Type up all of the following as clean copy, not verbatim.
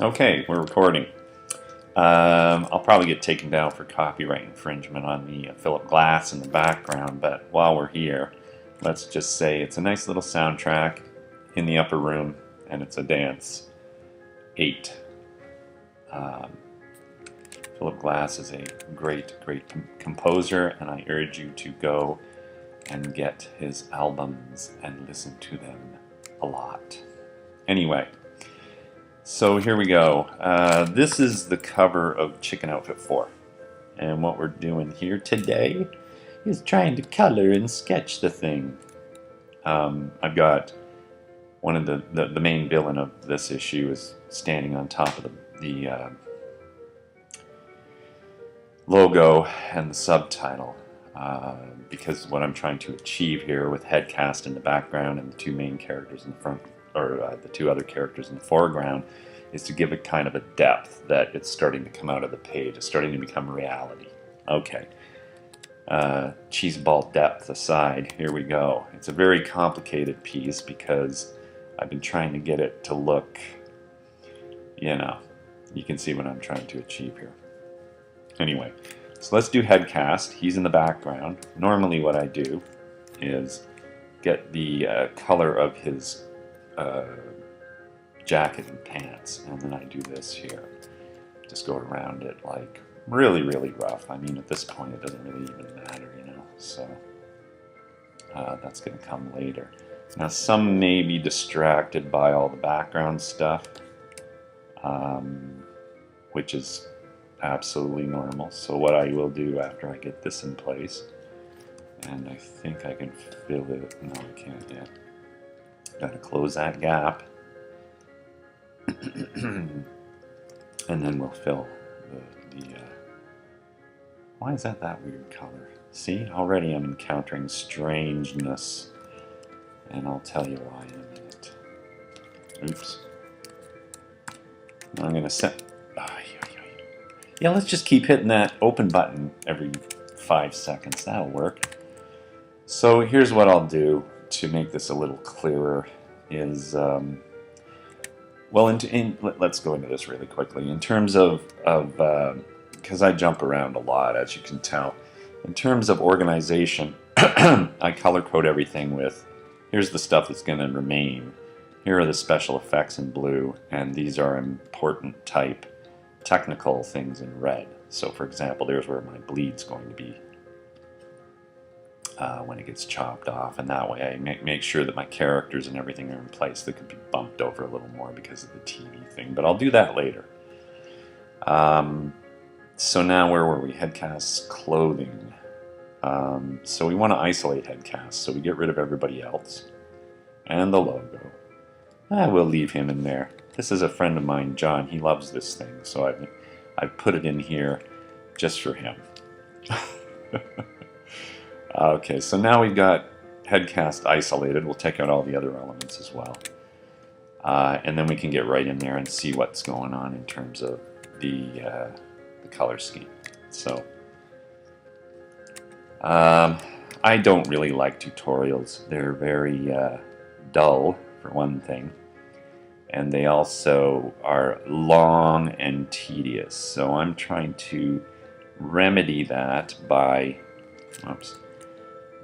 Okay, we're recording. I'll probably get taken down for copyright infringement on the Philip Glass in the background, but while we're here, let's just say it's a nice little soundtrack in the upper room, and it's a dance 8. Philip Glass is a great composer, and I urge you to go and get his albums and listen to them a lot. Anyway, so here we go. This is the cover of Chicken Outfit 4. And what we're doing here today is trying to color and sketch the thing. I've got one of the main villain of this issue is standing on top of the logo and the subtitle. Because what I'm trying to achieve here with Headcast in the background and the two main characters in the front, or the two other characters in the foreground, is to give it kind of a depth that it's starting to come out of the page. It's starting to become reality. Okay. Cheeseball depth aside, here we go. It's a very complicated piece because I've been trying to get it to look, you can see what I'm trying to achieve here. Anyway, so let's do Headcast. He's in the background. Normally what I do is get the color of his jacket and pants, and then I do this here. Just go around it like really rough. I mean, at this point it doesn't really even matter, so that's going to come later. Now some may be distracted by all the background stuff, which is absolutely normal. So what I will do after I get this in place, and I think I can fill it. No, I can't yet. Got to close that gap. And then we'll fill the why is that weird color? See, already I'm encountering strangeness, and I'll tell you why in a minute. Oops. I'm gonna set. Yeah, let's just keep hitting that open button every 5 seconds. That'll work. So here's what I'll do to make this a little clearer is, let's go into this really quickly. In terms of because I jump around a lot, as you can tell. In terms of organization, I color code everything with, here's the stuff that's going to remain. Here are the special effects in blue, and these are important type technical things in red. So for example, there's where my bleed's going to be when it gets chopped off, and that way I make sure that my characters and everything are in place. That could be bumped over a little more because of the TV thing, but I'll do that later. So now where were we? Headcast's clothing. So we want to isolate Headcast, so we get rid of everybody else and the logo. I will leave him in there. This is a friend of mine, John. He loves this thing, so I've put it in here just for him. Okay, so now we've got Headcast isolated. We'll take out all the other elements as well. And then we can get right in there and see what's going on in terms of the color scheme. So, I don't really like tutorials. They're very dull, for one thing. And they also are long and tedious. So I'm trying to remedy that by,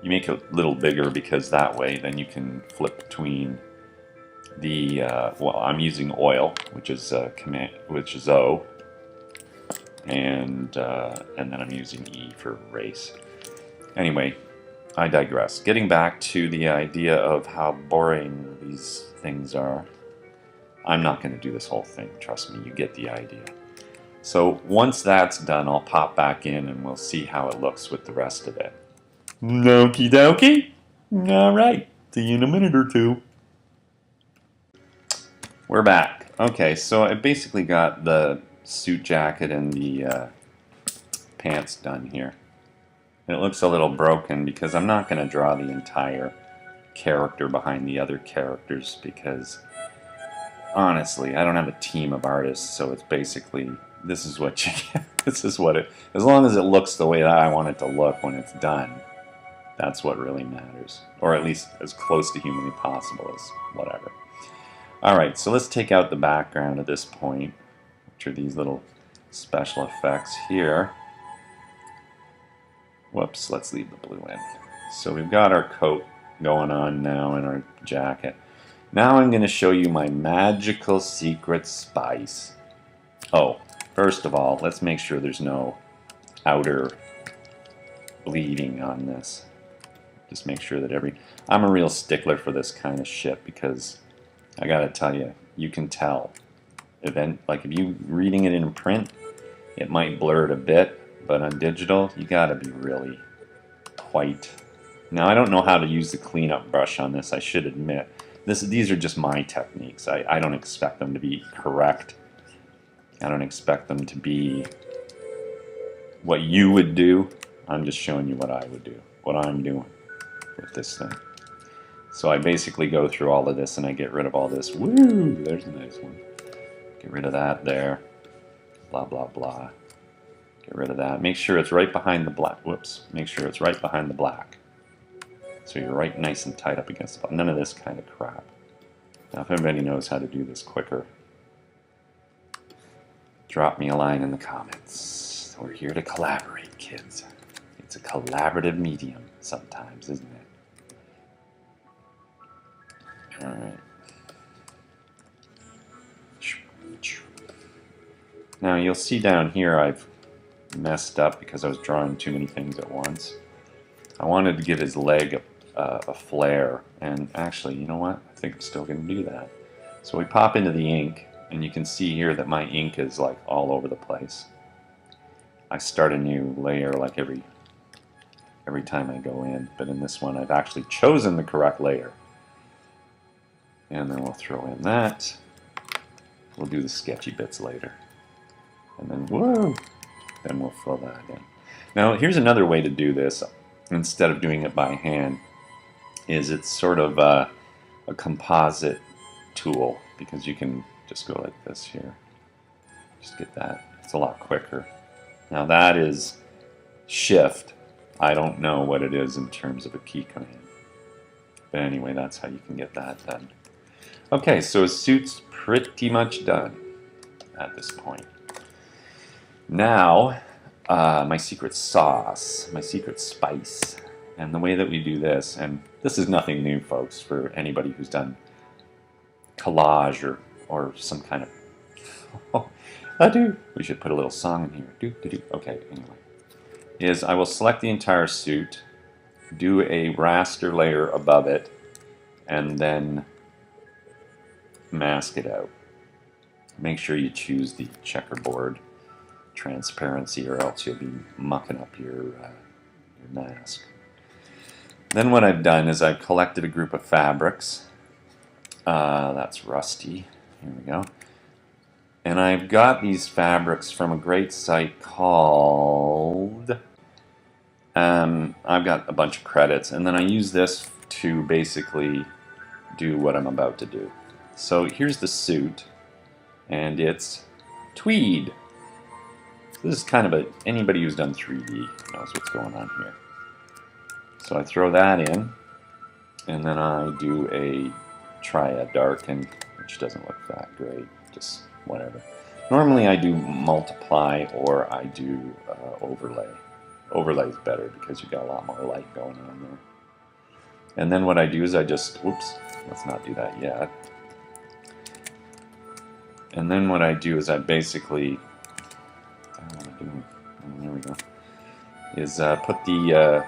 you make it a little bigger because that way then you can flip between the, I'm using oil, which is O, and then I'm using E for race. Anyway, I digress. Getting back to the idea of how boring these things are, I'm not going to do this whole thing, trust me, you get the idea. So once that's done, I'll pop back in and we'll see how it looks with the rest of it. Okie dokie. Alright, see you in a minute or two. We're back. Okay, so I basically got the suit jacket and the pants done here. It looks a little broken because I'm not going to draw the entire character behind the other characters because honestly, I don't have a team of artists, so it's basically, this is what you get. This is what it, as long as it looks the way that I want it to look when it's done, that's what really matters. Or at least as close to humanly possible as whatever. Alright, so let's take out the background at this point. capture these little special effects here. Whoops, let's leave the blue in. So we've got our coat going on now and our jacket. Now I'm going to show you my magical secret spice. Oh, first of all, let's make sure there's no outer bleeding on this. Just make sure that I'm a real stickler for this kind of shit because I gotta tell you, you can tell. Like if you reading it in print, it might blur it a bit, but on digital, you gotta be really quite. Now I don't know how to use the cleanup brush on this, I should admit. These are just my techniques. I don't expect them to be correct. I don't expect them to be what you would do. I'm just showing you what I would do, what I'm doing with this thing. So I basically go through all of this and I get rid of all this. Woo! There's a nice one. Get rid of that there. Blah, blah, blah. Get rid of that. Make sure it's right behind the black. Whoops. Make sure it's right behind the black. So you're right nice and tight up against the bottom. None of this kind of crap. Now if anybody knows how to do this quicker, drop me a line in the comments. We're here to collaborate, kids. It's a collaborative medium sometimes, isn't it? Alright. Now you'll see down here I've messed up because I was drawing too many things at once. I wanted to give his leg a flare, and actually, you know what? I think I'm still going to do that. So we pop into the ink, and you can see here that my ink is like all over the place. I start a new layer like every time I go in, but in this one I've actually chosen the correct layer. And then we'll throw in that. We'll do the sketchy bits later. And then, whoa! Then we'll fill that in. Now, here's another way to do this, instead of doing it by hand, is it's sort of a composite tool, because you can just go like this here. Just get that. It's a lot quicker. Now that is Shift. I don't know what it is in terms of a key command. But anyway, that's how you can get that done. Okay, so his suit's pretty much done at this point. Now, my secret sauce, my secret spice. And the way that we do this, and this is nothing new, folks, for anybody who's done collage or some kind of... Oh, I do. We should put a little song in here. Do. Okay, anyway. Is I will select the entire suit, do a raster layer above it, and then mask it out. Make sure you choose the checkerboard transparency, or else you'll be mucking up your mask. Then what I've done is I've collected a group of fabrics. That's rusty. Here we go. And I've got these fabrics from a great site called... I've got a bunch of credits, and then I use this to basically do what I'm about to do. So here's the suit, and it's tweed. This is kind of anybody who's done 3D knows what's going on here. So I throw that in, and then I try a darken, which doesn't look that great, just whatever. Normally I do multiply or I do overlay. Overlay is better because you got a lot more light going on there. And then what I do is I just, whoops, let's not do that yet. And then what I do is I basically, there we go, is put the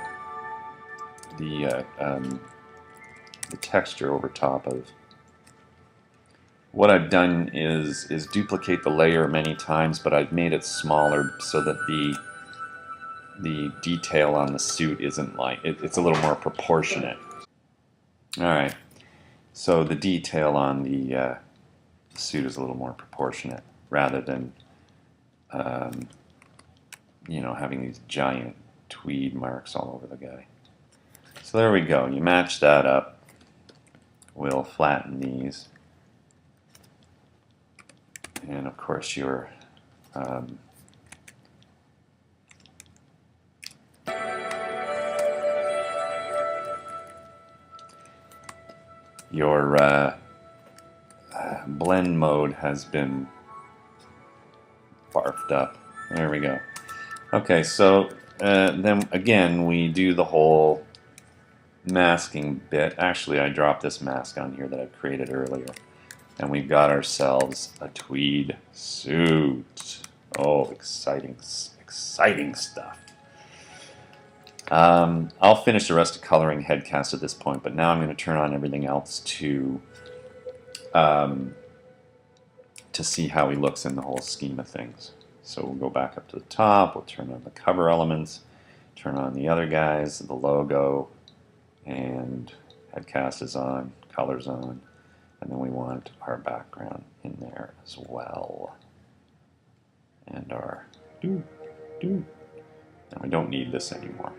texture over top of. What I've done is duplicate the layer many times, but I've made it smaller so that the detail on the suit isn't like, it's a little more proportionate. Alright, so the detail on the suit is a little more proportionate rather than you know, having these giant tweed marks all over the guy. So there we go, you match that up. We'll flatten these. And of course your blend mode has been barfed up. There we go. Okay, so then again we do the whole masking bit. Actually, I dropped this mask on here that I created earlier. And we've got ourselves a tweed suit. Oh, exciting, exciting stuff. I'll finish the rest of coloring Headcast at this point, but now I'm going to turn on everything else to see how he looks in the whole scheme of things. So we'll go back up to the top, we'll turn on the cover elements, turn on the other guys, the logo, and Headcast is on, color's on, and then we want our background in there as well. And our and we don't need this anymore.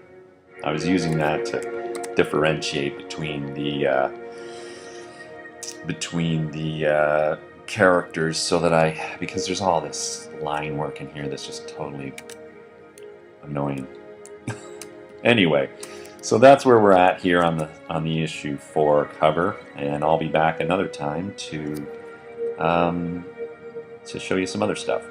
I was using that to differentiate between the characters, so that because there's all this line work in here that's just totally annoying. Anyway, so that's where we're at here on the issue 4 cover, and I'll be back another time to show you some other stuff.